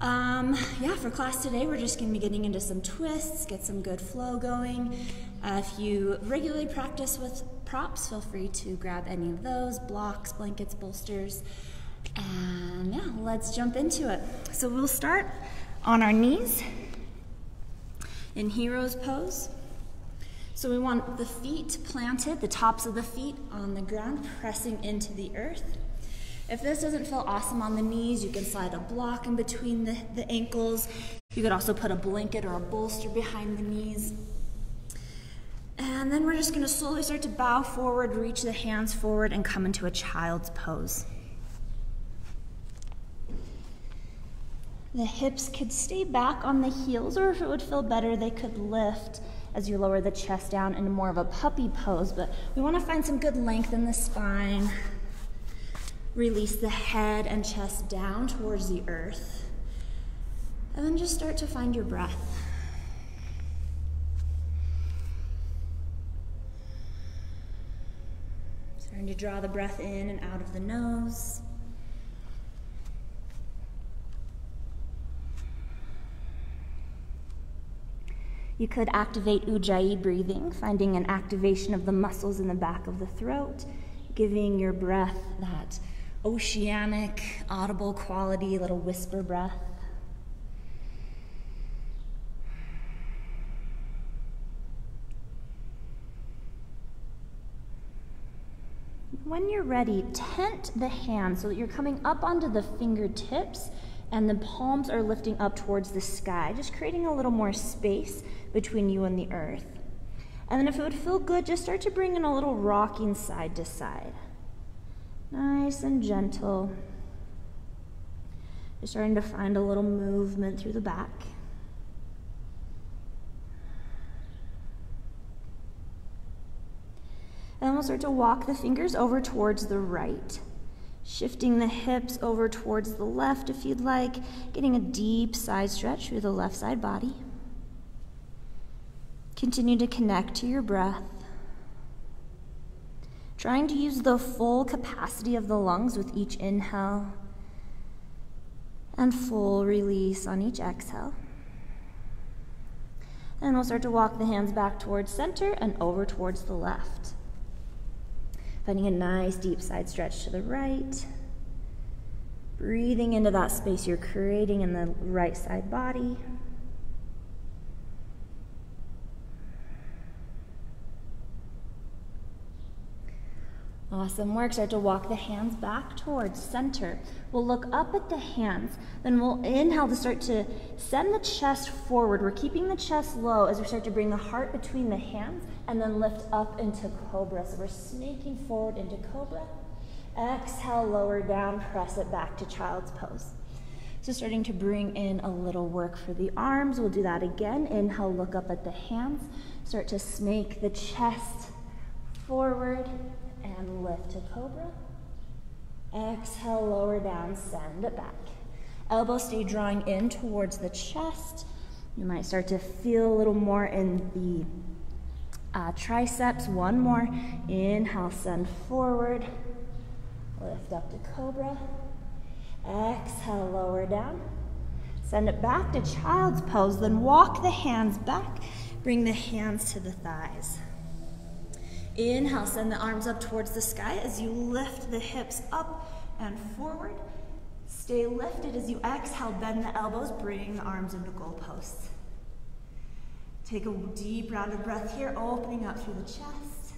Yeah, for class today, we're just going to be getting into some twists, get some good flow going. If you regularly practice with props, feel free to grab any of those, blocks, blankets, bolsters, and yeah, let's jump into it. So we'll start on our knees in hero's pose. So we want the feet planted, the tops of the feet on the ground, pressing into the earth. If this doesn't feel awesome on the knees, you can slide a block in between the ankles. You could also put a blanket or a bolster behind the knees. And then we're just going to slowly start to bow forward, reach the hands forward, and come into a child's pose. The hips could stay back on the heels, or if it would feel better, they could lift as you lower the chest down into more of a puppy pose. But we want to find some good length in the spine. Release the head and chest down towards the earth. And then just start to find your breath. Starting to draw the breath in and out of the nose. You could activate Ujjayi breathing, finding an activation of the muscles in the back of the throat, giving your breath that oceanic, audible quality, little whisper breath. When you're ready, tent the hands so that you're coming up onto the fingertips and the palms are lifting up towards the sky, just creating a little more space between you and the earth. And then if it would feel good, just start to bring in a little rocking side to side. Nice and gentle. You're starting to find a little movement through the back. And then we'll start to walk the fingers over towards the right. Shifting the hips over towards the left if you'd like. Getting a deep side stretch through the left side body. Continue to connect to your breath. Trying to use the full capacity of the lungs with each inhale and full release on each exhale. And we'll start to walk the hands back towards center and over towards the left. Finding a nice deep side stretch to the right. Breathing into that space you're creating in the right side body. Awesome work. Start to walk the hands back towards center. We'll look up at the hands. Then we'll inhale to start to send the chest forward. We're keeping the chest low as we start to bring the heart between the hands and then lift up into cobra. So we're snaking forward into cobra. Exhale, lower down, press it back to child's pose. So starting to bring in a little work for the arms. We'll do that again. Inhale, look up at the hands. Start to snake the chest forward. And lift to cobra. Exhale, lower down, send it back. Elbows stay drawing in towards the chest. You might start to feel a little more in the triceps. One more. Inhale, send forward. Lift up to cobra. Exhale, lower down. Send it back to child's pose. Then walk the hands back. Bring the hands to the thighs. Inhale, send the arms up towards the sky as you lift the hips up and forward. Stay lifted as you exhale, bend the elbows, bring the arms into goalposts. Take a deep round of breath here, opening up through the chest.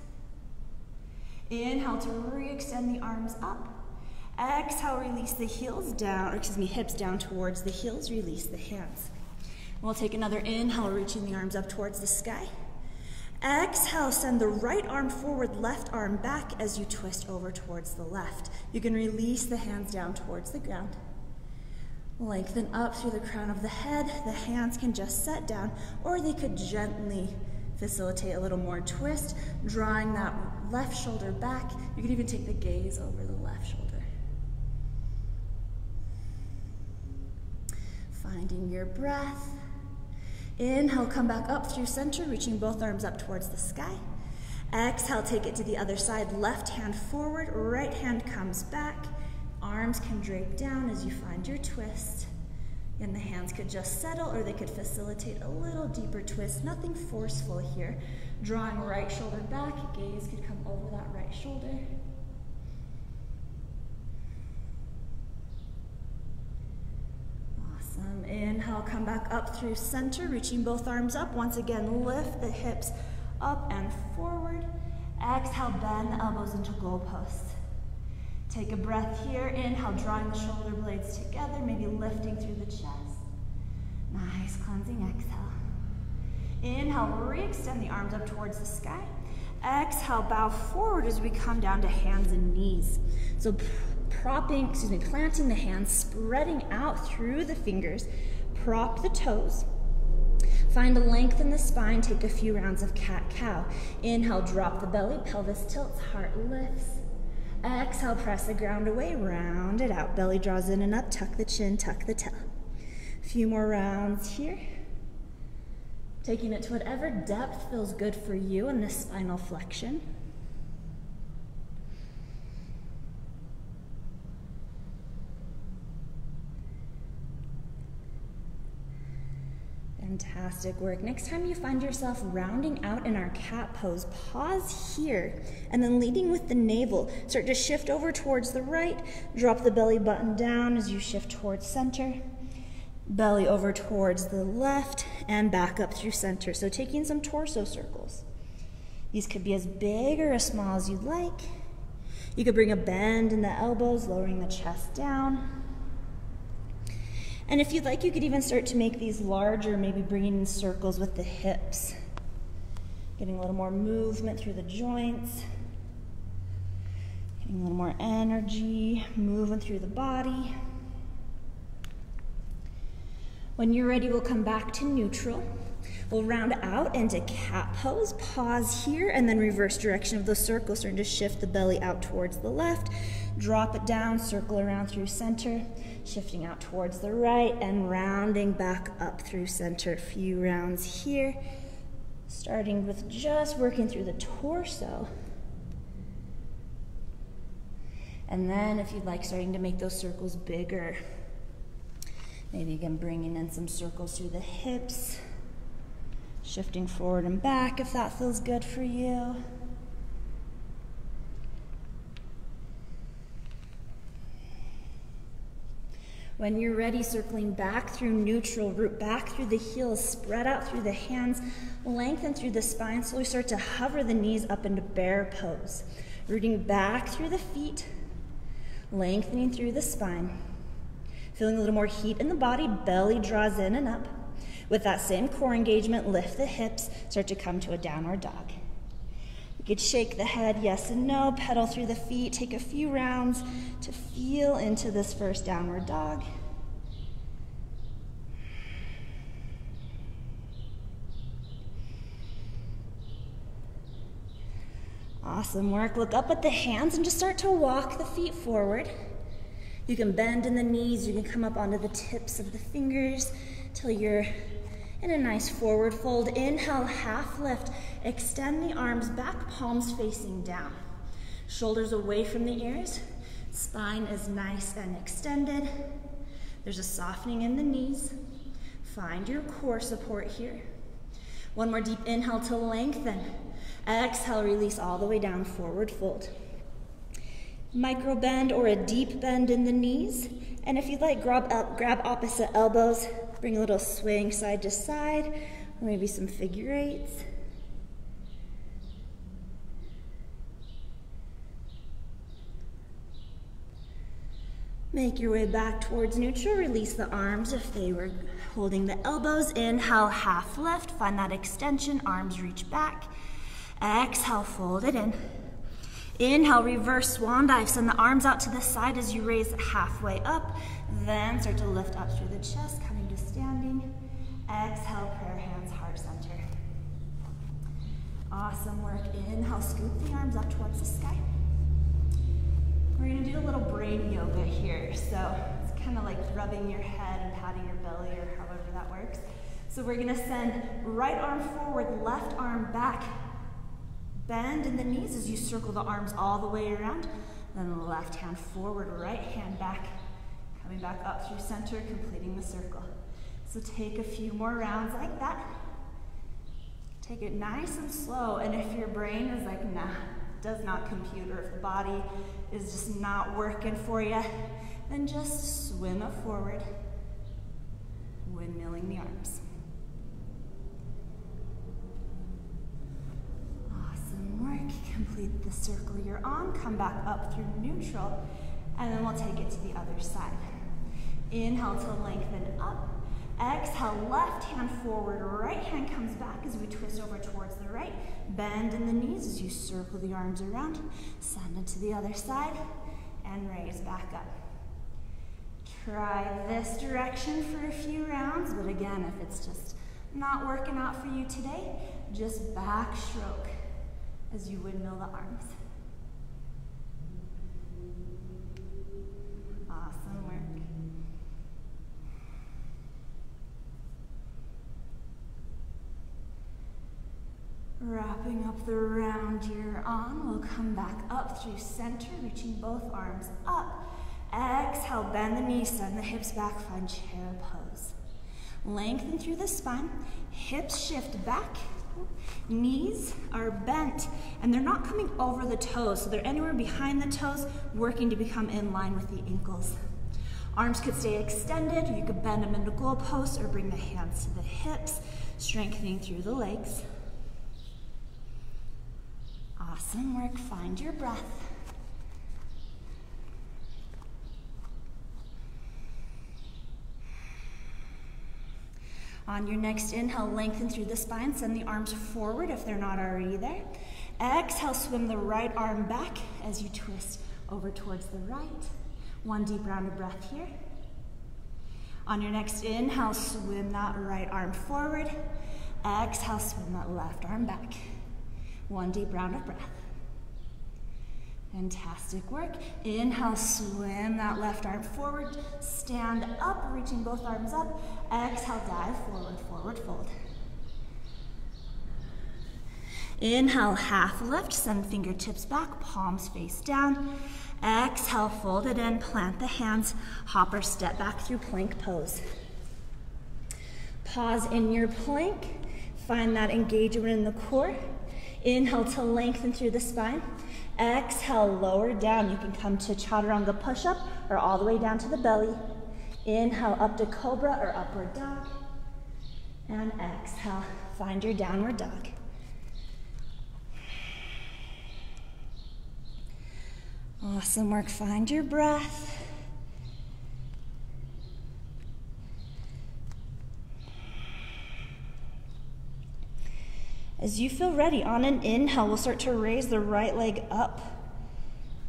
Inhale to re-extend the arms up. Exhale, release the heels down, hips down towards the heels, release the hands. We'll take another inhale, reaching the arms up towards the sky. Exhale, send the right arm forward, left arm back as you twist over towards the left. You can release the hands down towards the ground. Lengthen up through the crown of the head. The hands can just set down, or they could gently facilitate a little more twist, drawing that left shoulder back. You can even take the gaze over the left shoulder. Finding your breath. Inhale, come back up through center, reaching both arms up towards the sky. Exhale, take it to the other side. Left hand forward, right hand comes back. Arms can drape down as you find your twist. And the hands could just settle or they could facilitate a little deeper twist. Nothing forceful here. Drawing right shoulder back, gaze could come over that right shoulder. Awesome. Inhale, come back up through center, reaching both arms up. Once again, lift the hips up and forward. Exhale, bend the elbows into goalposts. Take a breath here. Inhale, drawing the shoulder blades together, maybe lifting through the chest. Nice, cleansing exhale. Inhale, re-extend the arms up towards the sky. Exhale, bow forward as we come down to hands and knees. So planting the hands, spreading out through the fingers, prop the toes. Find a length in the spine, take a few rounds of cat-cow. Inhale, drop the belly, pelvis tilts, heart lifts. Exhale, press the ground away, round it out. Belly draws in and up, tuck the chin, tuck the tail. A few more rounds here. Taking it to whatever depth feels good for you in this spinal flexion. Fantastic work. Next time you find yourself rounding out in our cat pose, pause here and then leading with the navel. Start to shift over towards the right. Drop the belly button down as you shift towards center. Belly over towards the left and back up through center. So taking some torso circles. These could be as big or as small as you'd like. You could bring a bend in the elbows, lowering the chest down. And if you'd like, you could even start to make these larger, maybe bringing in circles with the hips. Getting a little more movement through the joints. Getting a little more energy, moving through the body. When you're ready, we'll come back to neutral. We'll round out into cat pose, pause here, and then reverse direction of the circle, starting to shift the belly out towards the left. Drop it down, circle around through center, shifting out towards the right, and rounding back up through center. A few rounds here, starting with just working through the torso. And then if you'd like, starting to make those circles bigger. Maybe again, bringing in some circles through the hips, shifting forward and back if that feels good for you. When you're ready, circling back through neutral, root back through the heels, spread out through the hands, lengthen through the spine, slowly start to hover the knees up into bear pose. Rooting back through the feet, lengthening through the spine. Feeling a little more heat in the body, belly draws in and up. With that same core engagement, lift the hips, start to come to a downward dog. You could shake the head, yes and no, pedal through the feet, take a few rounds to feel into this first downward dog. Awesome work. Look up at the hands and just start to walk the feet forward. You can bend in the knees, you can come up onto the tips of the fingers till you're in a nice forward fold. Inhale, half lift. Extend the arms back, palms facing down. Shoulders away from the ears. Spine is nice and extended. There's a softening in the knees. Find your core support here. One more deep inhale to lengthen. Exhale, release all the way down, forward fold. Micro bend or a deep bend in the knees. And if you'd like, grab opposite elbows. Bring a little swing side to side, or maybe some figure eights. Make your way back towards neutral. Release the arms if they were holding the elbows. Inhale, half lift. Find that extension. Arms reach back. Exhale, fold it in. Inhale, reverse swan dive. Send the arms out to the side as you raise halfway up. Then start to lift up through the chest, coming to standing. Exhale, prayer hands, heart center. Awesome work. Inhale, scoop the arms up towards the sky. We're gonna do a little brain yoga here. So it's kind of like rubbing your head and patting your belly or however that works. So we're gonna send right arm forward, left arm back. Bend in the knees as you circle the arms all the way around. Then the left hand forward, right hand back. Coming back up through center, completing the circle. So take a few more rounds like that. Take it nice and slow, and if your brain is like, nah, does not compute, or if the body is just not working for you, then just swim it forward, windmilling the arms. Awesome work. Complete the circle you're on. Come back up through neutral, and then we'll take it to the other side. Inhale to lengthen up. Exhale, left hand forward, right hand comes back as we twist over towards the right. Bend in the knees as you circle the arms around. Send it to the other side, and raise back up. Try this direction for a few rounds, but again, if it's just not working out for you today, just backstroke as you windmill the arms. Awesome work. Wrapping up the round you're on, we'll come back up through center, reaching both arms up. Exhale, bend the knees, send the hips back, find chair pose. Lengthen through the spine, hips shift back, knees are bent, and they're not coming over the toes, so they're anywhere behind the toes, working to become in line with the ankles. Arms could stay extended, you could bend them into goalposts or bring the hands to the hips, strengthening through the legs. Awesome work, find your breath. On your next inhale, lengthen through the spine, send the arms forward if they're not already there. Exhale, swim the right arm back as you twist over towards the right. One deep round of breath here. On your next inhale, swim that right arm forward. Exhale, swim that left arm back. One deep round of breath. Fantastic work. Inhale, swim that left arm forward. Stand up, reaching both arms up. Exhale, dive forward, forward fold. Inhale, half lift, send fingertips back, palms face down. Exhale, fold it in, plant the hands, hop or step back through plank pose. Pause in your plank, find that engagement in the core. Inhale to lengthen through the spine. Exhale, lower down. You can come to chaturanga push-up or all the way down to the belly. Inhale, up to cobra or upward dog. And exhale, find your downward dog. Awesome work, find your breath. As you feel ready, on an inhale, we'll start to raise the right leg up.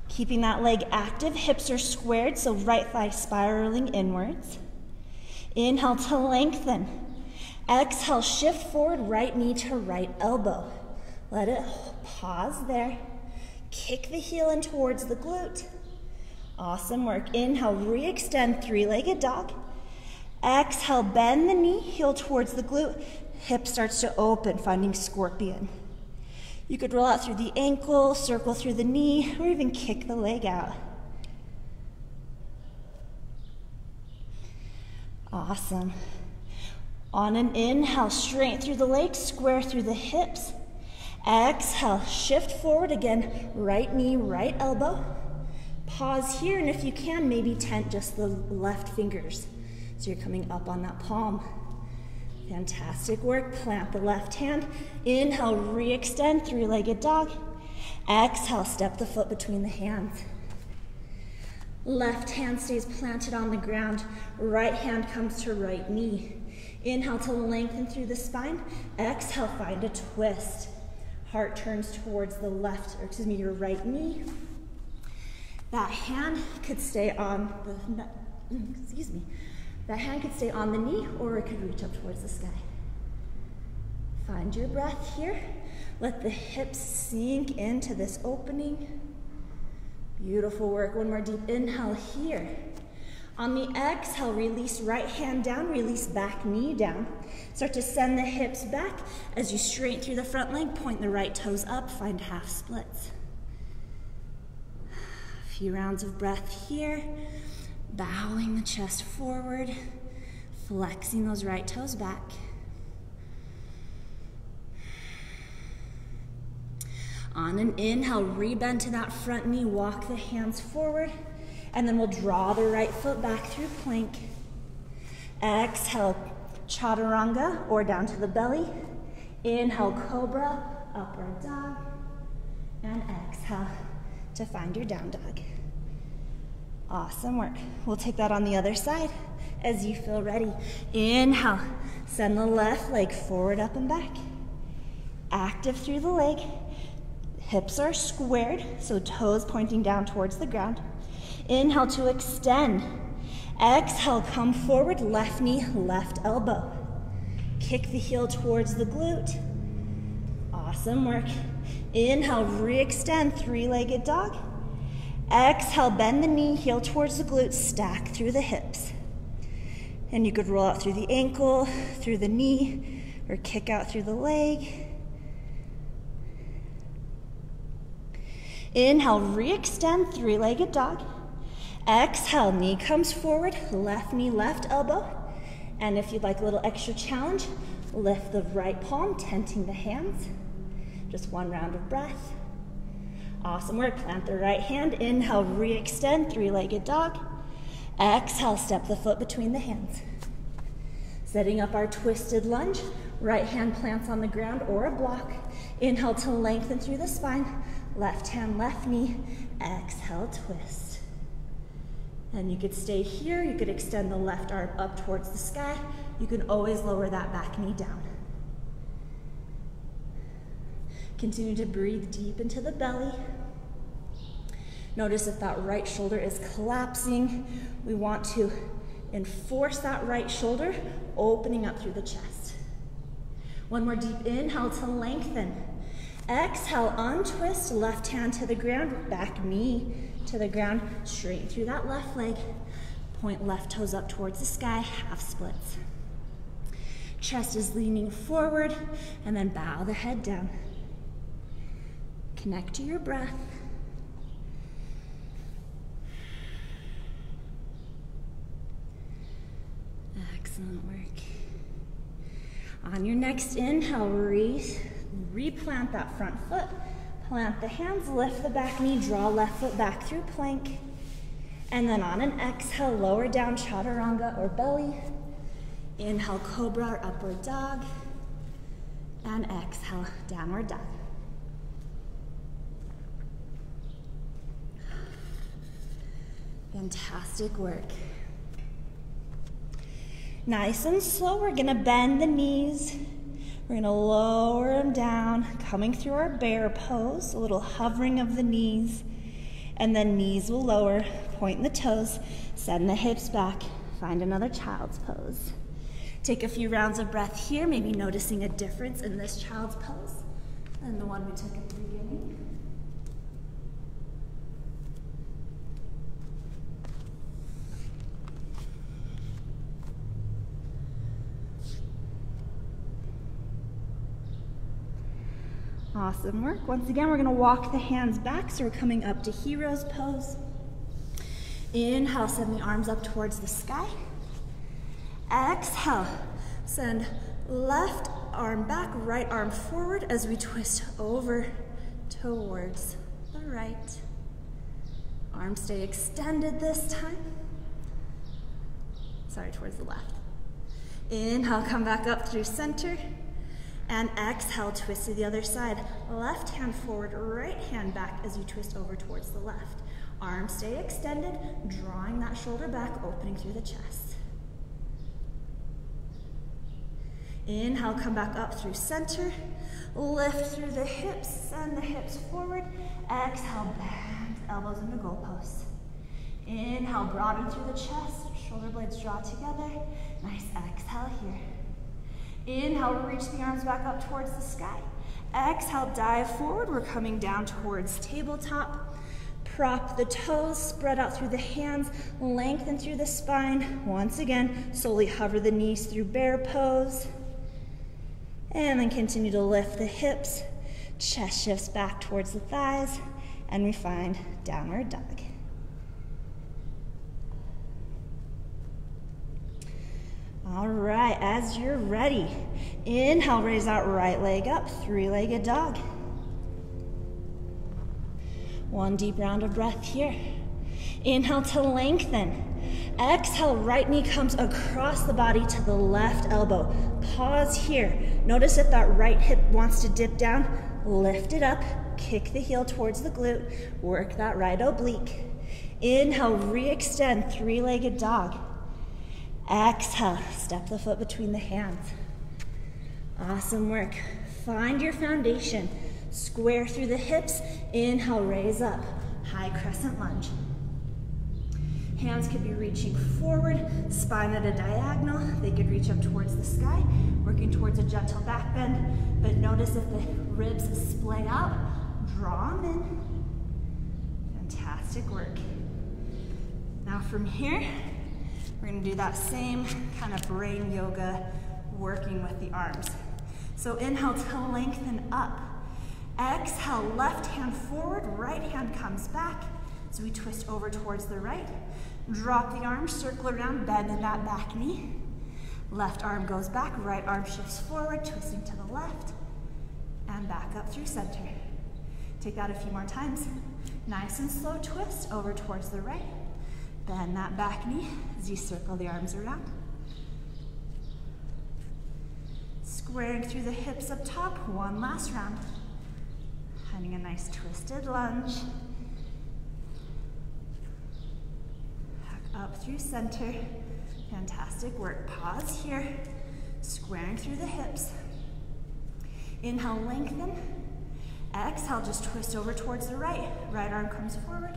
Keeping that leg active, hips are squared, so right thigh spiraling inwards. Inhale to lengthen. Exhale, shift forward, right knee to right elbow. Let it pause there. Kick the heel in towards the glute. Awesome work. Inhale, re-extend, three-legged dog. Exhale, bend the knee, heel towards the glute. Hip starts to open, finding scorpion. You could roll out through the ankle, circle through the knee, or even kick the leg out. Awesome. On an inhale, straight through the legs, square through the hips. Exhale, shift forward again, right knee, right elbow. Pause here, and if you can, maybe tent just the left fingers. So you're coming up on that palm. Fantastic work. Plant the left hand. Inhale, re-extend, three-legged dog. Exhale, step the foot between the hands. Left hand stays planted on the ground. Right hand comes to right knee. Inhale to lengthen through the spine. Exhale, find a twist. Heart turns towards the left, or excuse me, your right knee. That hand could stay on the, that hand could stay on the knee, or it could reach up towards the sky. Find your breath here. Let the hips sink into this opening. Beautiful work. One more deep inhale here. On the exhale, release right hand down, release back knee down. Start to send the hips back as you straighten through the front leg, point the right toes up, find half splits. A few rounds of breath here. Bowing the chest forward. Flexing those right toes back. On an inhale, rebend to that front knee, walk the hands forward, and then we'll draw the right foot back through plank. Exhale, chaturanga, or down to the belly. Inhale, cobra, upward dog, and exhale to find your down dog. Awesome work. We'll take that on the other side as you feel ready. Inhale, send the left leg forward, up and back. Active through the leg. Hips are squared, so toes pointing down towards the ground. Inhale to extend. Exhale, come forward, left knee, left elbow. Kick the heel towards the glute. Awesome work. Inhale, re-extend, three-legged dog. Exhale, bend the knee, heel towards the glute, stack through the hips. And you could roll out through the ankle, through the knee, or kick out through the leg. Inhale, re-extend, three-legged dog. Exhale, knee comes forward, left knee, left elbow. And if you'd like a little extra challenge, lift the right palm, tenting the hands. Just one round of breath. Awesome work. Plant the right hand. Inhale, re-extend, three-legged dog. Exhale, step the foot between the hands. Setting up our twisted lunge. Right hand plants on the ground or a block. Inhale to lengthen through the spine. Left hand, left knee. Exhale, twist. And you could stay here. You could extend the left arm up towards the sky. You can always lower that back knee down. Continue to breathe deep into the belly. Notice if that right shoulder is collapsing. We want to enforce that right shoulder, opening up through the chest. One more deep inhale to lengthen. Exhale, untwist, left hand to the ground, back knee to the ground, straight through that left leg. Point left toes up towards the sky, half splits. Chest is leaning forward, and then bow the head down. Connect to your breath. Excellent work. On your next inhale, replant that front foot. Plant the hands, lift the back knee, draw left foot back through plank. And then on an exhale, lower down chaturanga or belly. Inhale, cobra or upward dog. And exhale, downward dog. Fantastic work. Nice and slow, we're gonna bend the knees. We're gonna lower them down, coming through our bear pose, a little hovering of the knees, and then knees will lower, point the toes, send the hips back, find another child's pose. Take a few rounds of breath here, maybe noticing a difference in this child's pose than the one we took at the beginning. Awesome work. Once again, we're going to walk the hands back, so we're coming up to hero's pose. Inhale, send the arms up towards the sky. Exhale, send left arm back, right arm forward as we twist over towards the right. Arms stay extended this time. Sorry, towards the left. Inhale, come back up through center. And exhale, twist to the other side. Left hand forward, right hand back as you twist over towards the left. Arms stay extended, drawing that shoulder back, opening through the chest. Inhale, come back up through center. Lift through the hips, send the hips forward. Exhale, bend elbows into goalposts. Inhale, broaden through the chest, shoulder blades draw together. Nice exhale here. Inhale, reach the arms back up towards the sky. Exhale, dive forward. We're coming down towards tabletop. Prop the toes, spread out through the hands, lengthen through the spine. Once again, slowly hover the knees through bear pose. And then continue to lift the hips. Chest shifts back towards the thighs, and we find downward dog. All right, as you're ready, inhale, raise that right leg up, three-legged dog. One deep round of breath here. Inhale to lengthen. Exhale, right knee comes across the body to the left elbow. Pause here. Notice if that right hip wants to dip down, lift it up, kick the heel towards the glute, work that right oblique. Inhale, re-extend, three-legged dog. Exhale, step the foot between the hands. Awesome work. Find your foundation. Square through the hips. Inhale, raise up. High crescent lunge. Hands could be reaching forward, spine at a diagonal. They could reach up towards the sky, working towards a gentle back bend. But notice if the ribs splay out, draw them in. Fantastic work. Now from here, we're gonna do that same kind of brain yoga, working with the arms. So inhale to lengthen up. Exhale, left hand forward, right hand comes back. So we twist over towards the right. Drop the arms, circle around, bend in that back knee. Left arm goes back, right arm shifts forward, twisting to the left, and back up through center. Take that a few more times. Nice and slow twist over towards the right. Bend that back knee as you circle the arms around. Squaring through the hips up top, one last round. Finding a nice twisted lunge. Back up through center. Fantastic work. Pause here. Squaring through the hips. Inhale, lengthen. Exhale, just twist over towards the right. Right arm comes forward,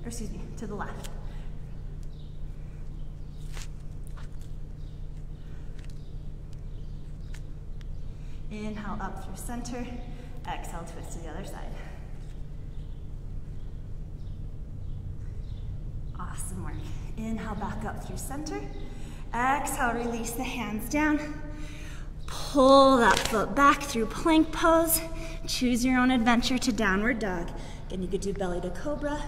or excuse me, to the left. Inhale, up through center. Exhale, twist to the other side. Awesome work. Inhale, back up through center. Exhale, release the hands down. Pull that foot back through plank pose. Choose your own adventure to downward dog. Again, you could do belly to cobra,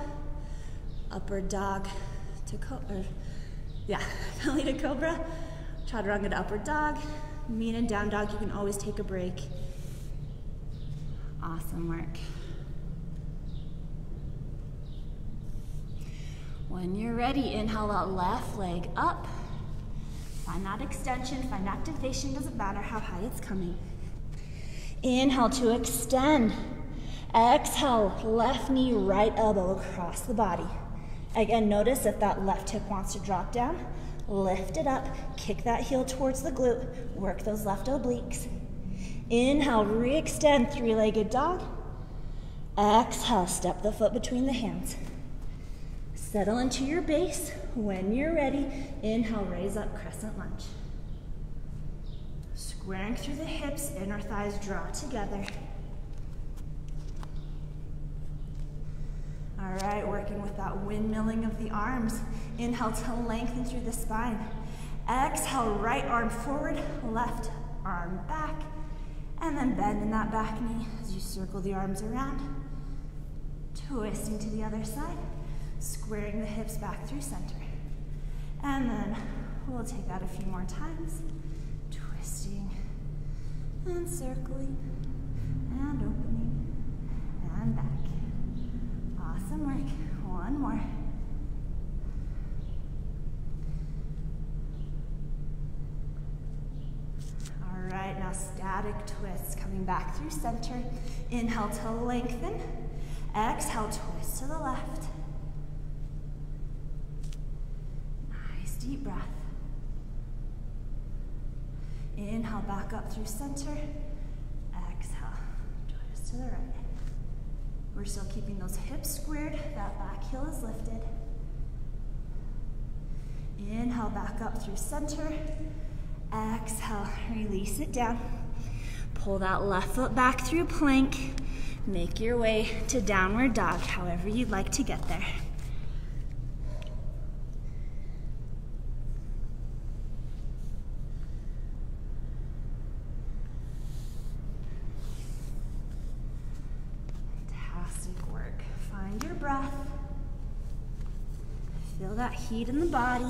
upward dog to belly to cobra, chaturanga to upward dog, mean and down dog. You can always take a break. Awesome work. When you're ready, inhale that left leg up. Find that extension, find activation, doesn't matter how high it's coming. Inhale to extend. Exhale, left knee, right elbow across the body. Again, notice if that left hip wants to drop down, lift it up, kick that heel towards the glute, work those left obliques. Inhale, re-extend, three-legged dog. Exhale, step the foot between the hands. Settle into your base. When you're ready, inhale, raise up, crescent lunge. Squaring through the hips, inner thighs draw together. All right, working with that windmilling of the arms. Inhale to lengthen through the spine. Exhale, right arm forward, left arm back. And then bend in that back knee as you circle the arms around. Twisting to the other side. Squaring the hips back through center. And then we'll take that a few more times. Twisting and circling and opening and back. Awesome work. One more. All right, now static twists coming back through center. Inhale to lengthen. Exhale, twist to the left. Deep breath. Inhale, back up through center. Exhale, twist to the right. We're still keeping those hips squared. That back heel is lifted. Inhale, back up through center. Exhale, release it down. Pull that left foot back through plank. Make your way to downward dog, however you'd like to get there. Find your breath. Feel that heat in the body.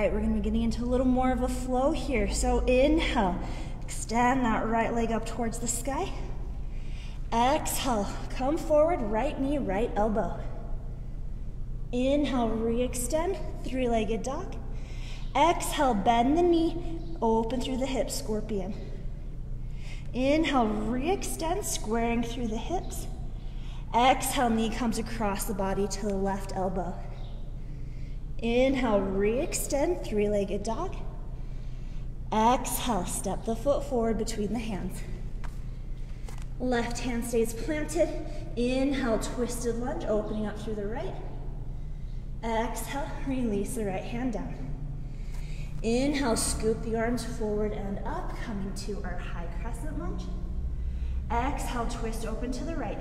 right, we're gonna be getting into a little more of a flow here. So inhale, extend that right leg up towards the sky. Exhale, come forward, right knee, right elbow. Inhale, re-extend, three-legged dog. Exhale, bend the knee, open through the hips, scorpion. Inhale, re-extend, squaring through the hips. Exhale, knee comes across the body to the left elbow. Inhale, re-extend, three-legged dog. Exhale, step the foot forward between the hands. Left hand stays planted. Inhale, twisted lunge, opening up through the right. Exhale, release the right hand down. Inhale, scoop the arms forward and up, coming to our high crescent lunge. Exhale, twist open to the right.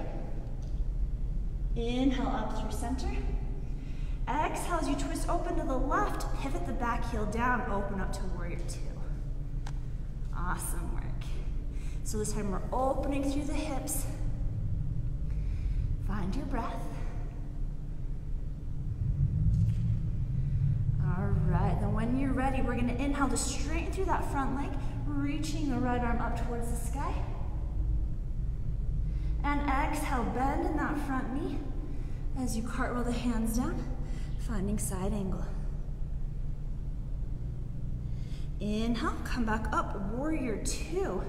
Inhale, up through center. Exhale, as you twist open to the left, pivot the back heel down, open up to warrior two. Awesome work. So this time we're opening through the hips. Find your breath. All right, then when you're ready, we're gonna inhale to straighten through that front leg, reaching the right arm up towards the sky. And exhale, bend in that front knee as you cartwheel the hands down, finding side angle. Inhale, come back up, warrior two.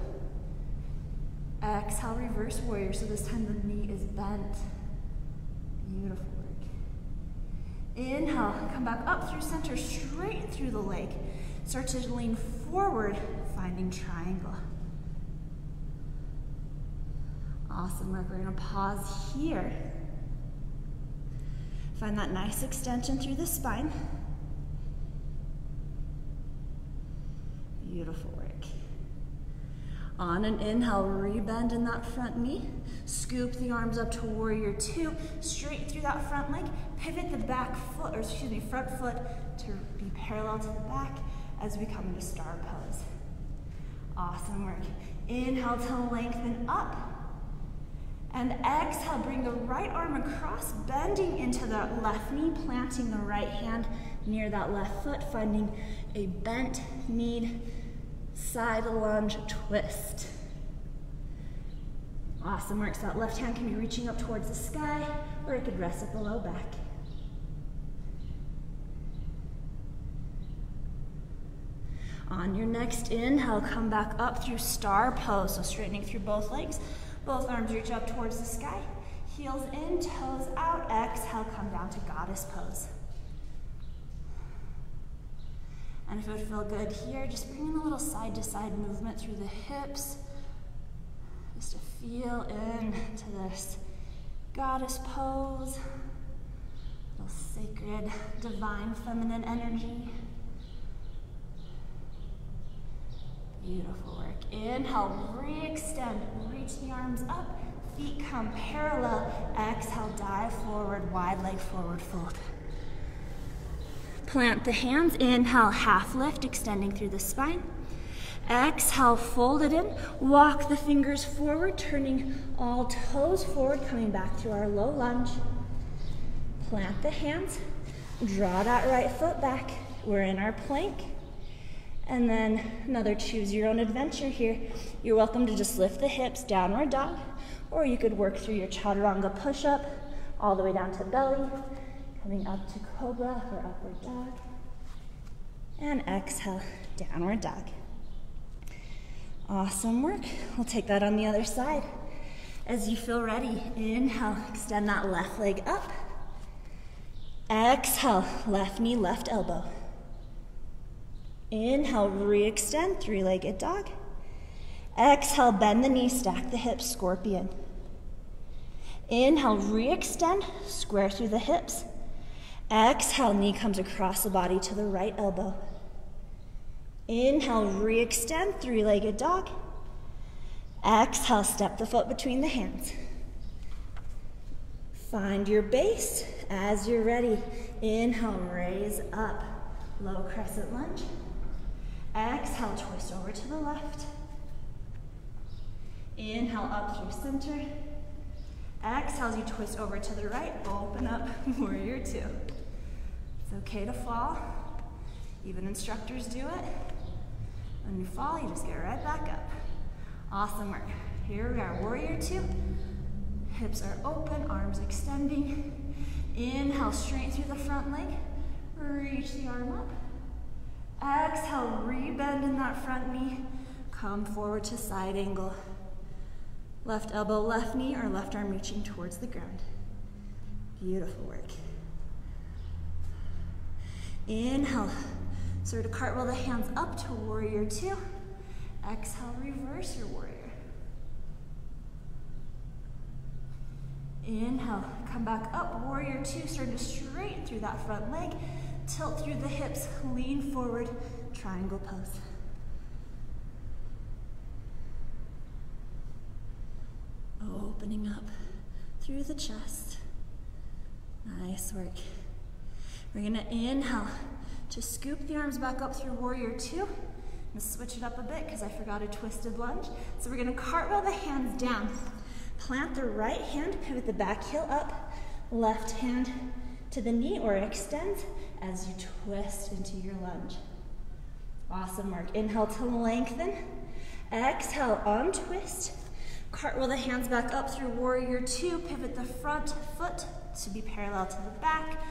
Exhale, reverse warrior, so this time the knee is bent. Beautiful work. Inhale, come back up through center, straight through the leg. Start to lean forward, finding triangle. Awesome work, we're gonna pause here. Find that nice extension through the spine. Beautiful work. On an inhale, rebend in that front knee. Scoop the arms up to warrior two. Straight through that front leg. Pivot the back foot, or excuse me, front foot to be parallel to the back as we come into star pose. Awesome work. Inhale to lengthen up. And exhale, bring the right arm across, bending into the left knee, planting the right hand near that left foot, finding a bent knee, side lunge twist. Awesome work. So that left hand can be reaching up towards the sky, or it could rest at the low back. On your next inhale, come back up through star pose. So straightening through both legs. Both arms reach up towards the sky. Heels in, toes out. Exhale, come down to goddess pose. And if it would feel good here, just bring in a little side-to-side movement through the hips. Just to feel into this goddess pose. A little sacred, divine feminine energy. Beautiful work. Inhale, re-extend, reach the arms up, feet come parallel. Exhale, dive forward, wide leg forward fold. Plant the hands, inhale, half lift, extending through the spine. Exhale, fold it in, walk the fingers forward, turning all toes forward, coming back to our low lunge. Plant the hands, draw that right foot back. We're in our plank. And then another choose your own adventure here. You're welcome to just lift the hips, downward dog, or you could work through your chaturanga push-up all the way down to belly, coming up to cobra or upward dog. And exhale, downward dog. Awesome work. We'll take that on the other side. As you feel ready, inhale, extend that left leg up. Exhale, left knee, left elbow. Inhale, re-extend, three-legged dog. Exhale, bend the knee, stack the hips, scorpion. Inhale, re-extend, square through the hips. Exhale, knee comes across the body to the right elbow. Inhale, re-extend, three-legged dog. Exhale, step the foot between the hands. Find your base as you're ready. Inhale, raise up, low crescent lunge. Exhale, twist over to the left. Inhale, up through center. Exhale, as you twist over to the right, open up, warrior two. It's okay to fall. Even instructors do it. When you fall, you just get right back up. Awesome work. Here we are, warrior two. Hips are open, arms extending. Inhale, straight through the front leg. Reach the arm up. Exhale, rebend in that front knee. Come forward to side angle. Left elbow, left knee, or left arm reaching towards the ground. Beautiful work. Inhale, sort of cartwheel the hands up to warrior two. Exhale, reverse your warrior. Inhale, come back up, warrior two, start to straighten through that front leg. Tilt through the hips, lean forward, triangle pose. Opening up through the chest. Nice work. We're gonna inhale to scoop the arms back up through warrior two. I'm gonna switch it up a bit because I forgot a twisted lunge. So we're gonna cartwheel the hands down. Plant the right hand, pivot the back heel up, left hand to the knee or extend as you twist into your lunge. Awesome work. Inhale to lengthen. Exhale, untwist. Cartwheel the hands back up through warrior two. Pivot the front foot to be parallel to the back.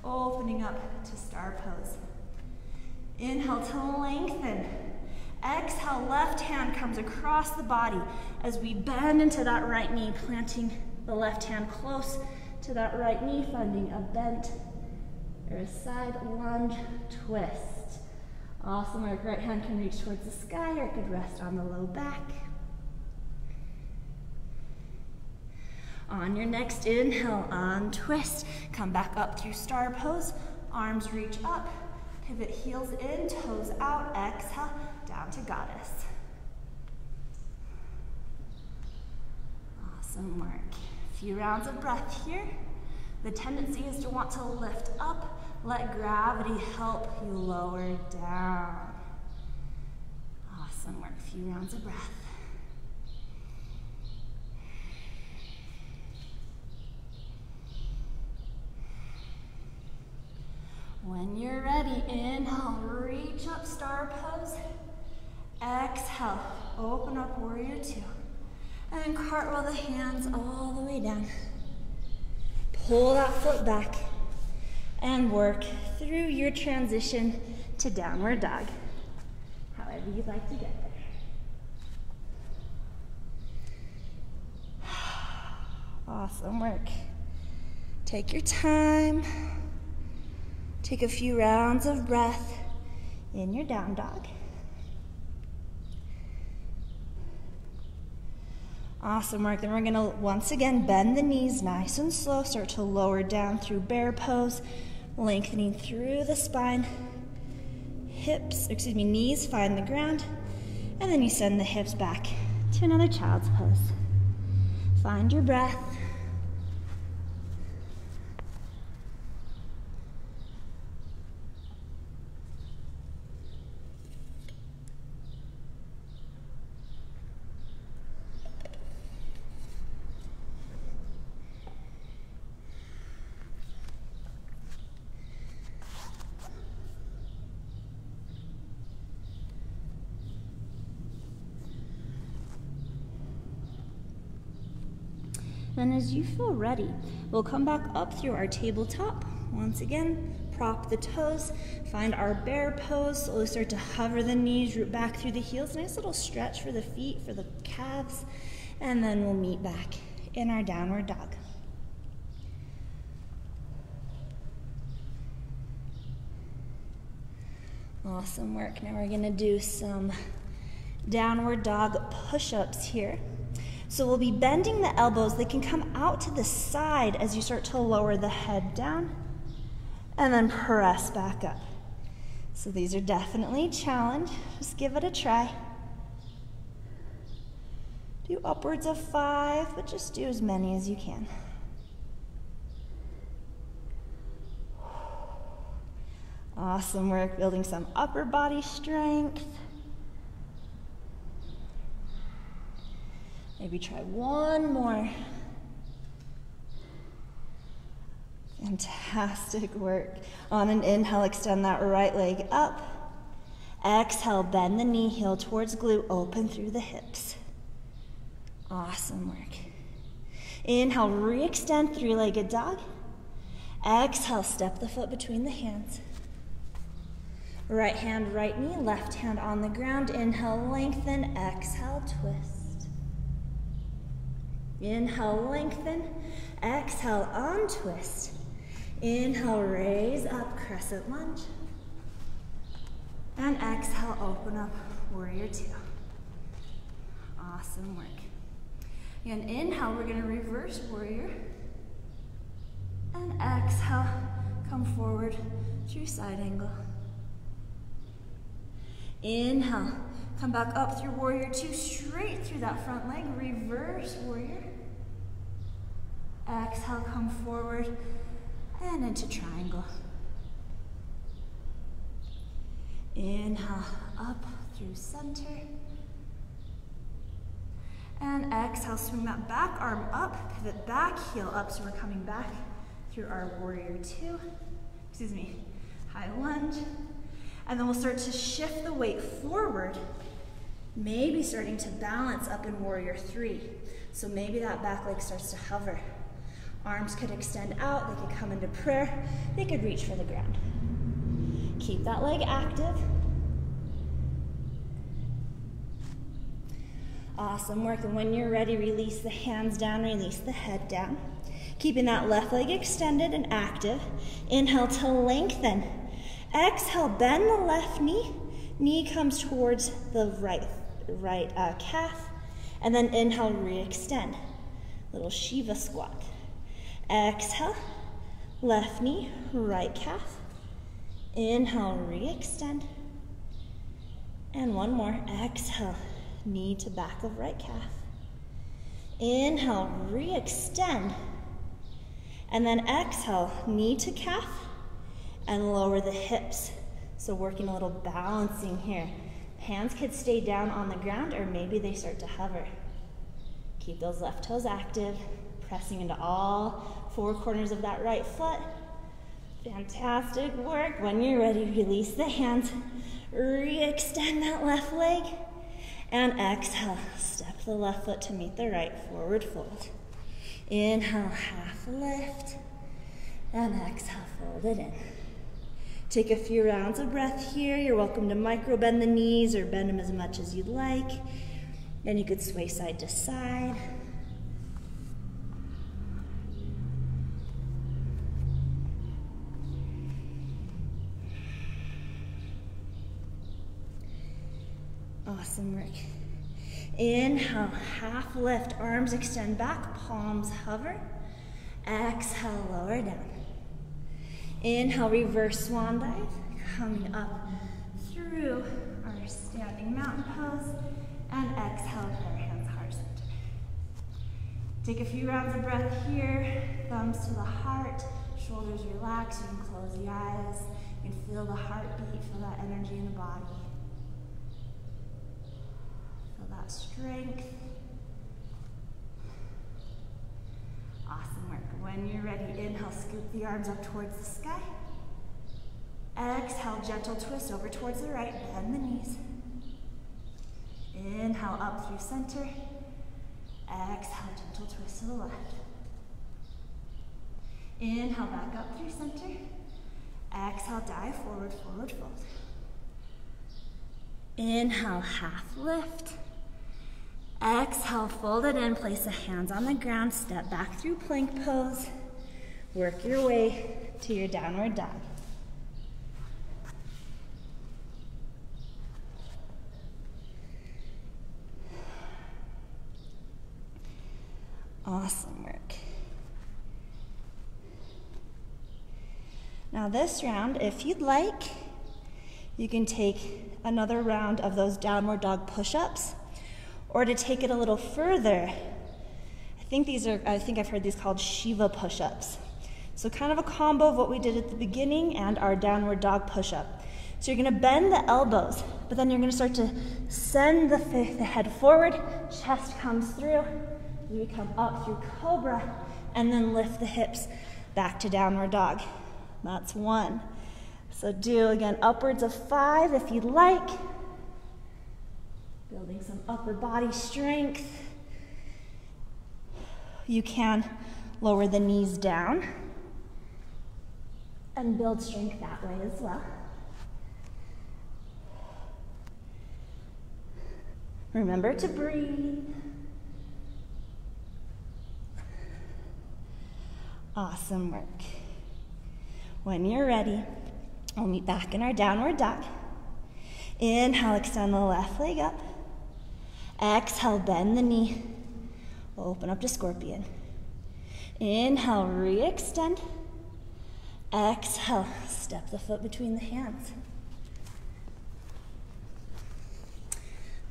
Opening up to star pose. Inhale to lengthen. Exhale, left hand comes across the body as we bend into that right knee, planting the left hand close to that right knee, finding a bent or a side lunge twist. Awesome work. Right hand can reach towards the sky or it could rest on the low back. On your next inhale, untwist. Come back up through star pose. Arms reach up. Pivot heels in, toes out. Exhale, down to goddess. Awesome work. A few rounds of breath here. The tendency is to want to lift up. Let gravity help you lower down. Awesome work. A few rounds of breath. When you're ready, inhale, reach up, star pose. Exhale, open up, warrior two. And then cartwheel the hands all the way down. Pull that foot back and work through your transition to downward dog, however you'd like to get there. Awesome work. Take your time. Take a few rounds of breath in your down dog. Awesome work. Then we're gonna once again bend the knees nice and slow. Start to lower down through bear pose, lengthening through the spine. Knees find the ground, and then you send the hips back to another child's pose. Find your breath. Then as you feel ready, we'll come back up through our tabletop. Once again, prop the toes, find our bear pose, slowly start to hover the knees, root back through the heels. Nice little stretch for the feet, for the calves, and then we'll meet back in our downward dog. Awesome work. Now we're gonna do some downward dog push-ups here. So we'll be bending the elbows. They can come out to the side as you start to lower the head down and then press back up. So these are definitely a challenge. Just give it a try. Do upwards of 5, but just do as many as you can. Awesome work, building some upper body strength. Maybe try one more. Fantastic work. On an inhale, extend that right leg up. Exhale, bend the knee, heel towards glute, open through the hips. Awesome work. Inhale, re-extend, three-legged dog. Exhale, step the foot between the hands. Right hand, right knee, left hand on the ground. Inhale, lengthen, exhale, twist. Inhale, lengthen, exhale, untwist. Inhale, raise up, crescent lunge. And exhale, open up, warrior two. Awesome work. And inhale, we're gonna reverse warrior. And exhale, come forward through side angle. Inhale, come back up through warrior two, straight through that front leg, reverse warrior. Exhale, come forward and into triangle. Inhale, up through center. And exhale, swing that back arm up, pivot back, heel up, so we're coming back through our warrior two. High lunge. And then we'll start to shift the weight forward, maybe starting to balance up in warrior three. So maybe that back leg starts to hover. Arms could extend out, they could come into prayer, they could reach for the ground. Keep that leg active. Awesome work, and when you're ready, release the hands down, release the head down. Keeping that left leg extended and active. Inhale to lengthen. Exhale, bend the left knee. Knee comes towards the right calf. And then inhale, re-extend. Little Shiva squat. Exhale, left knee, right calf. Inhale, re-extend. And one more. Exhale, knee to back of right calf. Inhale, re-extend. And then exhale, knee to calf. And lower the hips. So working a little balancing here. Hands could stay down on the ground or maybe they start to hover. Keep those left toes active, pressing into all four corners of that right foot. Fantastic work. When you're ready, release the hands, re-extend that left leg, and exhale, step the left foot to meet the right, forward fold. Inhale, half lift, and exhale, fold it in. Take a few rounds of breath here. You're welcome to micro bend the knees or bend them as much as you'd like. And you could sway side to side. Awesome work. Inhale, half lift, arms extend back, palms hover. Exhale, lower down. Inhale, reverse swan dive, coming up through our standing mountain pose, and exhale, prayer hands heart center. Take a few rounds of breath here, thumbs to the heart, shoulders relax, you can close the eyes, you can feel the heartbeat, feel that energy in the body. Feel that strength. Awesome work. When you're ready, inhale, scoop the arms up towards the sky. Exhale, gentle twist over towards the right, bend the knees. Inhale, up through center. Exhale, gentle twist to the left. Inhale, back up through center. Exhale, dive forward, forward fold. Inhale, half lift. Exhale, fold it in, place the hands on the ground, step back through plank pose. Work your way to your downward dog. Awesome work. Now this round, if you'd like, you can take another round of those downward dog push-ups, or to take it a little further, I think I've heard these called Shiva push-ups. So kind of a combo of what we did at the beginning and our downward dog push-up. So you're gonna bend the elbows, but then you're gonna start to send the head forward, chest comes through, we come up through cobra, and then lift the hips back to downward dog. That's 1. So do, again, upwards of 5 if you'd like. Building some upper body strength. You can lower the knees down and build strength that way as well. Remember to breathe. Awesome work. When you're ready, we'll meet back in our downward dog. Inhale, extend the left leg up. Exhale, bend the knee. Open up to scorpion. Inhale, re-extend. Exhale, step the foot between the hands.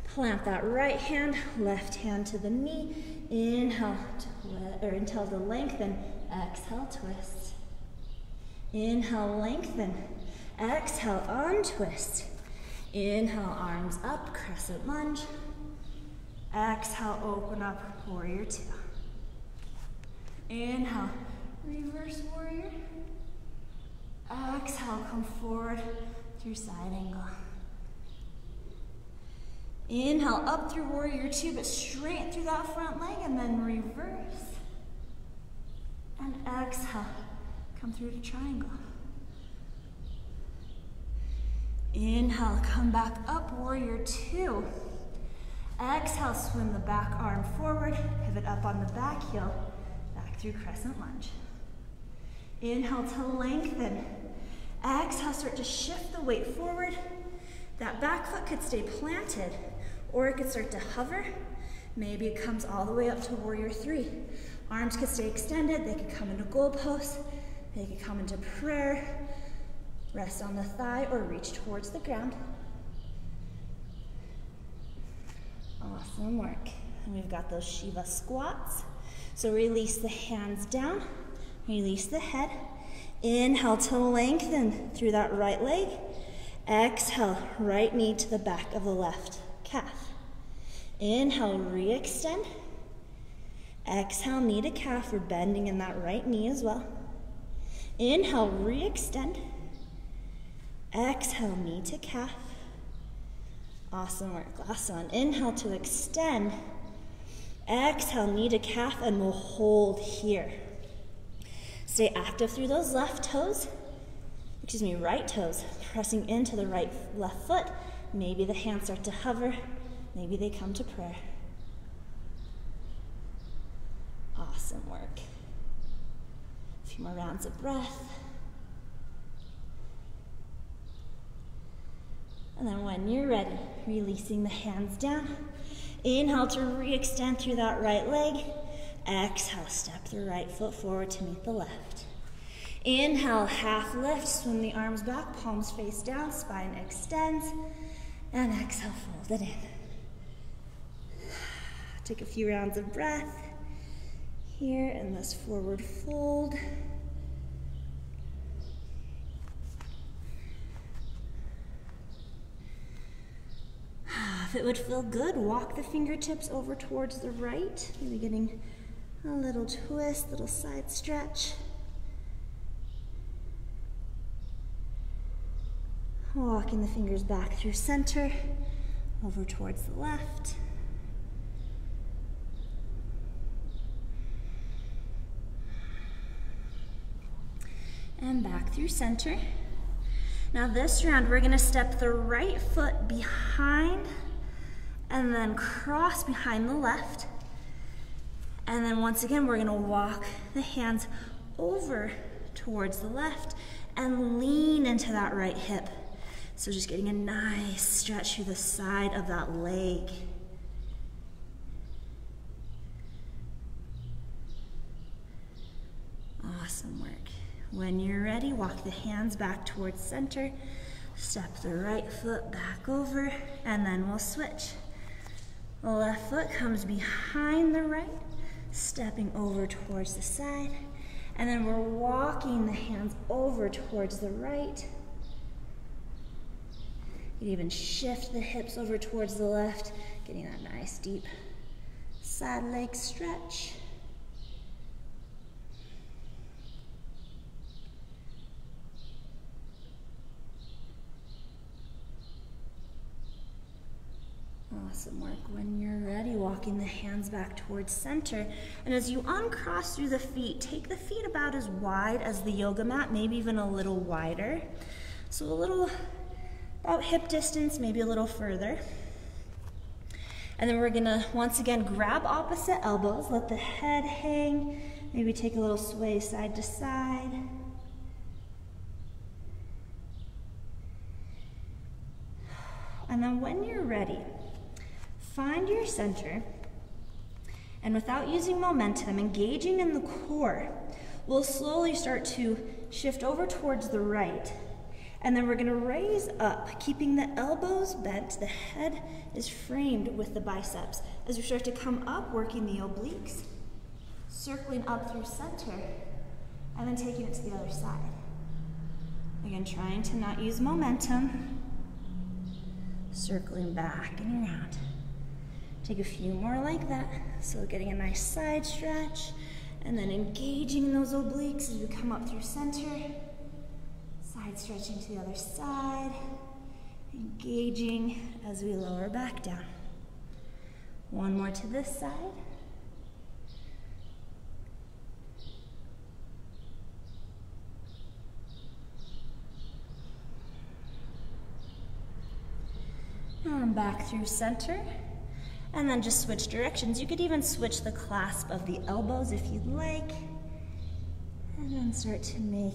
Plant that right hand, left hand to the knee. Inhale, until to lengthen. Exhale, twist. Inhale, lengthen. Exhale, untwist. Inhale, arms up, crescent lunge. Exhale, open up, warrior 2. Inhale, reverse warrior. Exhale, come forward through side angle. Inhale, up through warrior 2, but straight through that front leg, and then reverse. And exhale, come through to triangle. Inhale, come back up, warrior 2. Exhale, swim the back arm forward, pivot up on the back heel, back through crescent lunge. Inhale to lengthen. Exhale, start to shift the weight forward. That back foot could stay planted, or it could start to hover. Maybe it comes all the way up to warrior 3. Arms could stay extended, they could come into goalposts, they could come into prayer, rest on the thigh, or reach towards the ground. Awesome work. And we've got those Shiva squats. So release the hands down, release the head. Inhale to lengthen through that right leg. Exhale, right knee to the back of the left calf. Inhale, re-extend. Exhale, knee to calf. We're bending in that right knee as well. Inhale, re-extend. Exhale, knee to calf. Awesome work. Last one. Inhale to extend. Exhale, knee to calf, and we'll hold here. Stay active through those right toes, pressing into the left foot. Maybe the hands start to hover. Maybe they come to prayer. Awesome work. A few more rounds of breath. And then when you're ready, releasing the hands down. Inhale to re-extend through that right leg. Exhale, step the right foot forward to meet the left. Inhale, half lift, swim the arms back, palms face down, spine extends. And exhale, fold it in. Take a few rounds of breath here in this forward fold. If it would feel good, walk the fingertips over towards the right, maybe getting a little twist, little side stretch. Walking the fingers back through center, over towards the left. And back through center. Now this round, we're gonna step the right foot behind and then cross behind the left. And then once again, we're gonna walk the hands over towards the left and lean into that right hip. So just getting a nice stretch through the side of that leg. Awesome work. When you're ready, walk the hands back towards center, step the right foot back over, and then we'll switch. The left foot comes behind the right, stepping over towards the side, and then we're walking the hands over towards the right. You can even shift the hips over towards the left, getting that nice deep side leg stretch. Awesome work. When you're ready, walking the hands back towards center. And as you uncross through the feet, take the feet about as wide as the yoga mat, maybe even a little wider. So a little, about hip distance, maybe a little further. And then we're gonna, once again, grab opposite elbows, let the head hang, maybe take a little sway side to side. And then when you're ready, find your center, and without using momentum, engaging in the core, we'll slowly start to shift over towards the right. And then we're gonna raise up, keeping the elbows bent. The head is framed with the biceps. As we start to come up, working the obliques, circling up through center, and then taking it to the other side. Again, trying to not use momentum. Circling back and around. Take a few more like that. So getting a nice side stretch, and then engaging in those obliques as we come up through center. Side stretching to the other side. Engaging as we lower back down. One more to this side. And back through center, and then just switch directions. You could even switch the clasp of the elbows if you'd like, and then start to make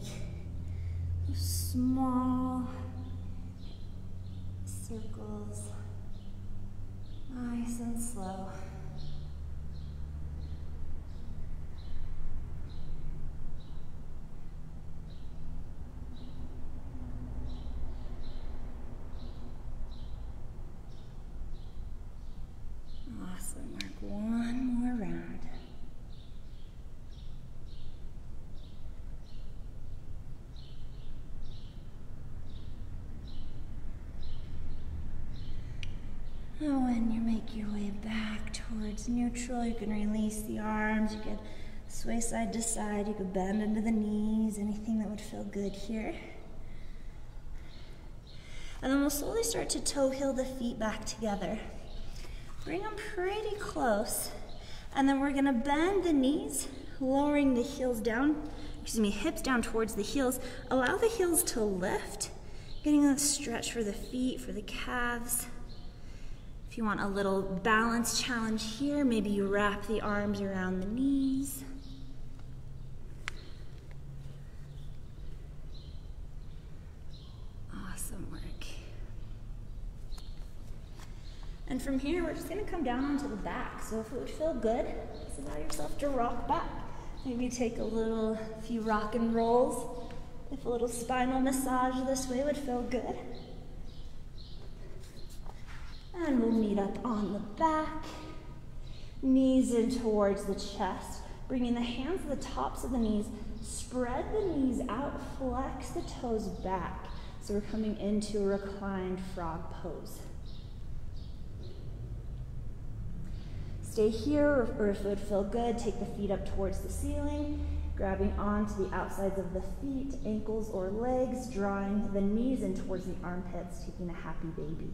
small circles, nice and slow. Awesome work. One more round. And when you make your way back towards neutral, you can release the arms. You could sway side to side. You could bend into the knees. Anything that would feel good here. And then we'll slowly start to toe heel the feet back together. Bring them pretty close, and then we're gonna bend the knees, lowering the heels down, hips down towards the heels. Allow the heels to lift, getting a stretch for the feet, for the calves. If you want a little balance challenge here, maybe you wrap the arms around the knees. Awesome work. And from here, we're just gonna come down onto the back. So if it would feel good, just allow yourself to rock back. Maybe take a few rock and rolls. If a little spinal massage this way would feel good. And we'll meet up on the back. Knees in towards the chest. Bringing the hands to the tops of the knees. Spread the knees out, flex the toes back. So we're coming into a reclined frog pose. Stay here, or if it would feel good, take the feet up towards the ceiling, grabbing onto the outsides of the feet, ankles or legs, drawing the knees in towards the armpits, taking a happy baby.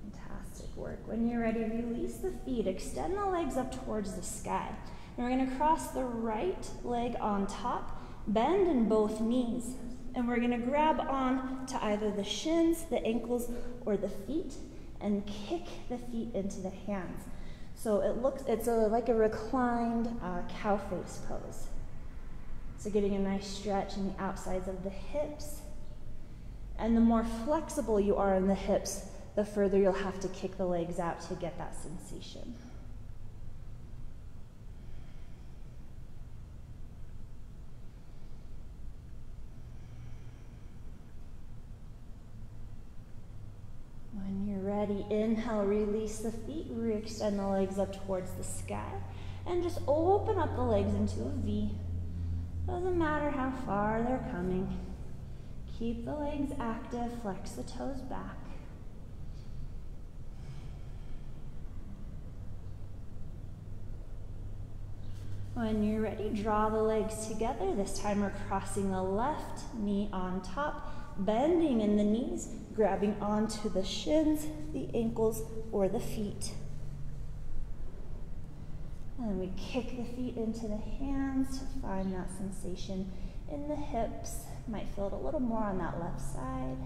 Fantastic work. When you're ready, release the feet, extend the legs up towards the sky. And we're going to cross the right leg on top, bend in both knees. And we're going to grab on to either the shins, the ankles, or the feet, and kick the feet into the hands. So it's like a reclined cow face pose. So getting a nice stretch in the outsides of the hips. And the more flexible you are in the hips, the further you'll have to kick the legs out to get that sensation. When you're ready, inhale, release the feet, re-extend the legs up towards the sky, and just open up the legs into a V. Doesn't matter how far they're coming. Keep the legs active, flex the toes back. When you're ready, draw the legs together. This time we're crossing the left knee on top, bending in the knees, grabbing onto the shins, the ankles, or the feet. And we kick the feet into the hands to find that sensation in the hips. Might feel it a little more on that left side.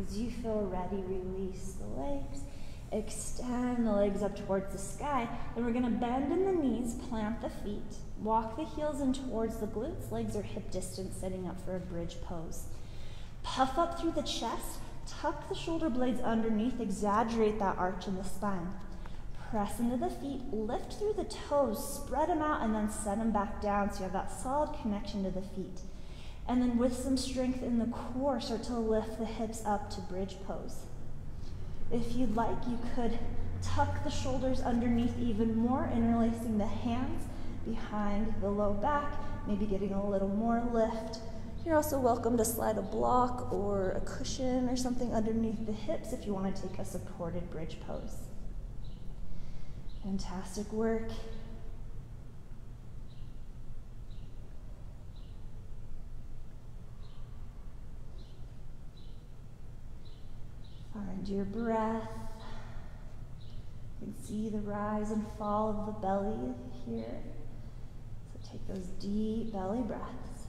As you feel ready, release the legs, extend the legs up towards the sky. Then we're going to bend in the knees, plant the feet, walk the heels in towards the glutes. Legs are hip distance, setting up for a bridge pose. Puff up through the chest, tuck the shoulder blades underneath, exaggerate that arch in the spine. Press into the feet, lift through the toes, spread them out, and then set them back down so you have that solid connection to the feet. And then with some strength in the core, start to lift the hips up to bridge pose. If you'd like, you could tuck the shoulders underneath even more, interlacing the hands behind the low back, maybe getting a little more lift. You're also welcome to slide a block or a cushion or something underneath the hips if you want to take a supported bridge pose. Fantastic work. Find your breath. You can see the rise and fall of the belly here. So take those deep belly breaths.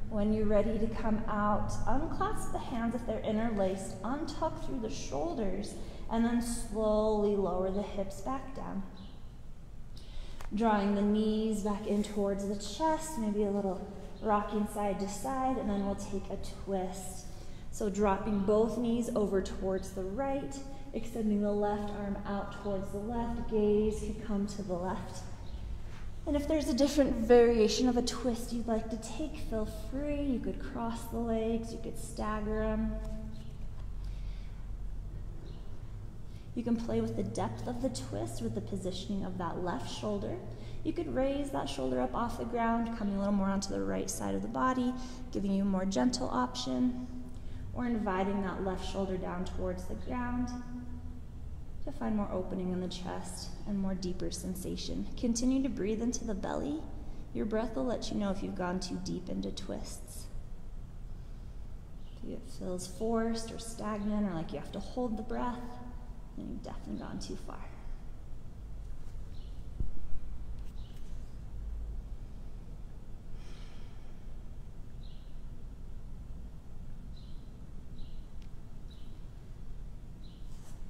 When you're ready to come out, unclasp the hands if they're interlaced, untuck through the shoulders, and then slowly lower the hips back down. Drawing the knees back in towards the chest, maybe a little rocking side to side, and then we'll take a twist. So dropping both knees over towards the right, extending the left arm out towards the left, gaze can come to the left. And if there's a different variation of a twist you'd like to take, feel free. You could cross the legs, you could stagger them. You can play with the depth of the twist with the positioning of that left shoulder. You could raise that shoulder up off the ground, coming a little more onto the right side of the body, giving you a more gentle option, or inviting that left shoulder down towards the ground to find more opening in the chest and more deeper sensation. Continue to breathe into the belly. Your breath will let you know if you've gone too deep into twists. If it feels forced or stagnant or like you have to hold the breath, then you've definitely gone too far.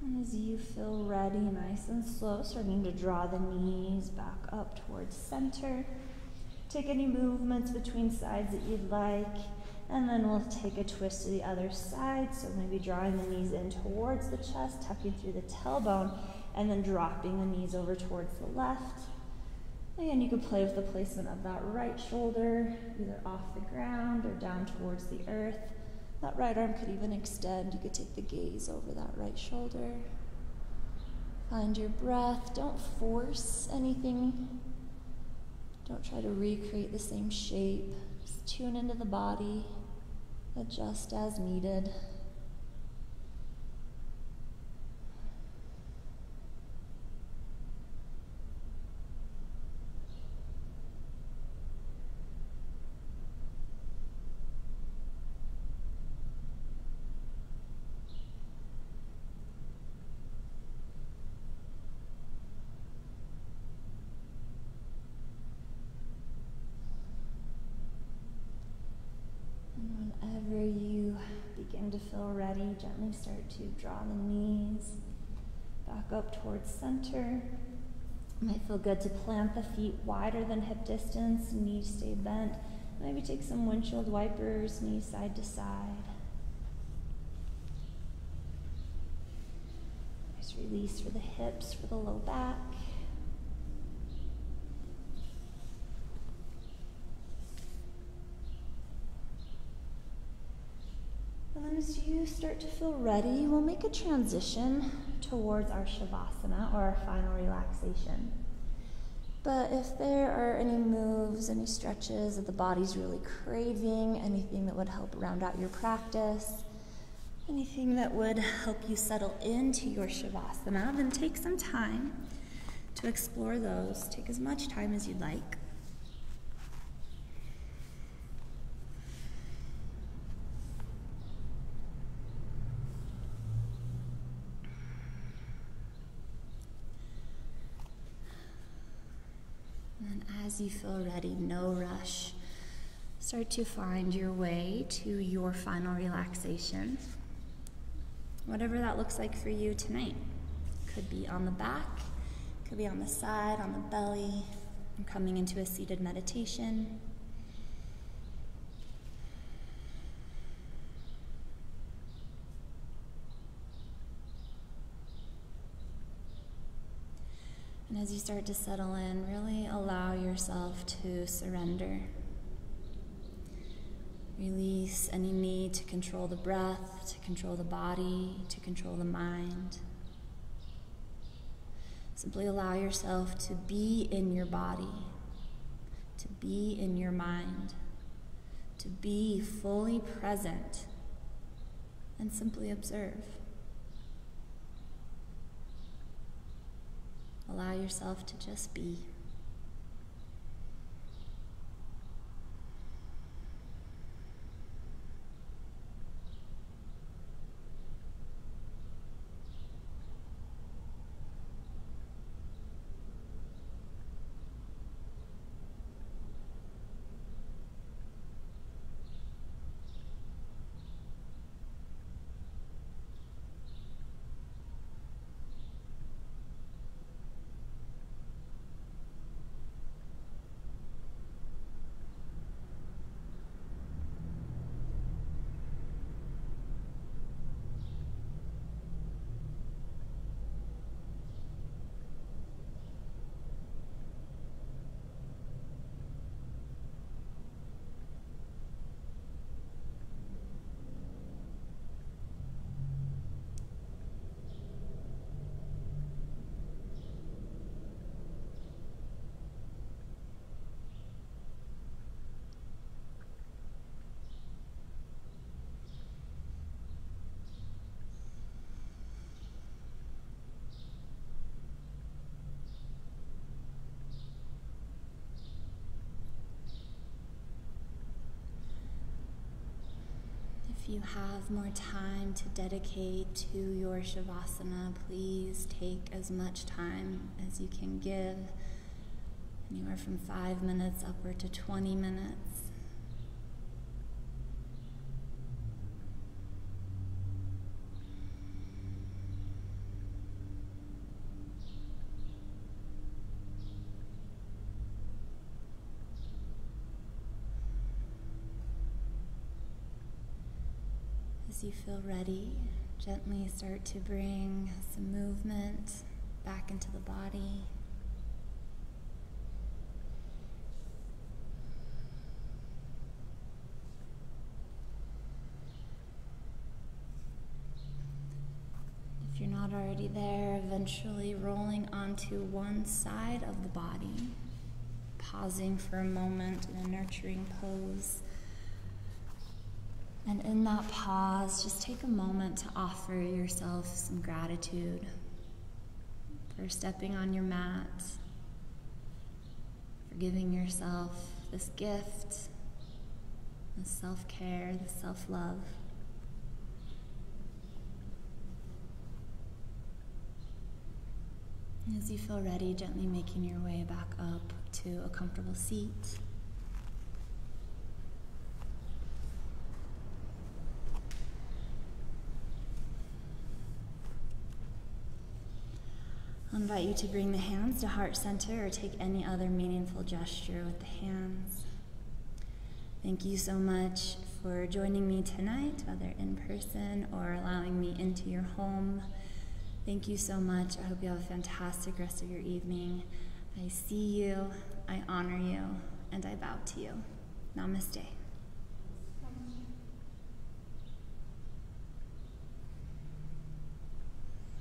And as you feel ready, nice and slow, starting to draw the knees back up towards center. Take any movements between sides that you'd like, and then we'll take a twist to the other side. So maybe drawing the knees in towards the chest, tucking through the tailbone, and then dropping the knees over towards the left. Again, you could play with the placement of that right shoulder, either off the ground or down towards the earth. That right arm could even extend. You could take the gaze over that right shoulder. Find your breath. Don't force anything. Don't try to recreate the same shape. Just tune into the body. Adjust as needed. Whenever you begin to feel ready, gently start to draw the knees back up towards center. It might feel good to plant the feet wider than hip distance, knees stay bent. Maybe take some windshield wipers, knees side to side. Nice release for the hips, for the low back. And then as you start to feel ready, we'll make a transition towards our Shavasana, or our final relaxation. But if there are any moves, any stretches that the body's really craving, anything that would help round out your practice, anything that would help you settle into your Shavasana, then take some time to explore those. Take as much time as you'd like. And as you feel ready, no rush, start to find your way to your final relaxation. Whatever that looks like for you tonight. Could be on the back, could be on the side, on the belly. I'm coming into a seated meditation. And as you start to settle in, really allow yourself to surrender. Release any need to control the breath, to control the body, to control the mind. Simply allow yourself to be in your body, to be in your mind, to be fully present, and simply observe. Allow yourself to just be. If you have more time to dedicate to your Shavasana, please take as much time as you can give, anywhere from 5 minutes upward to 20 minutes. As you feel ready, gently start to bring some movement back into the body. If you're not already there, eventually rolling onto one side of the body, pausing for a moment in a nurturing pose. And in that pause, just take a moment to offer yourself some gratitude for stepping on your mat, for giving yourself this gift, this self-care, this self-love. As you feel ready, gently making your way back up to a comfortable seat. I'll invite you to bring the hands to heart center or take any other meaningful gesture with the hands. Thank you so much for joining me tonight, whether in person or allowing me into your home. Thank you so much. I hope you have a fantastic rest of your evening. I see you, I honor you, and I bow to you. Namaste.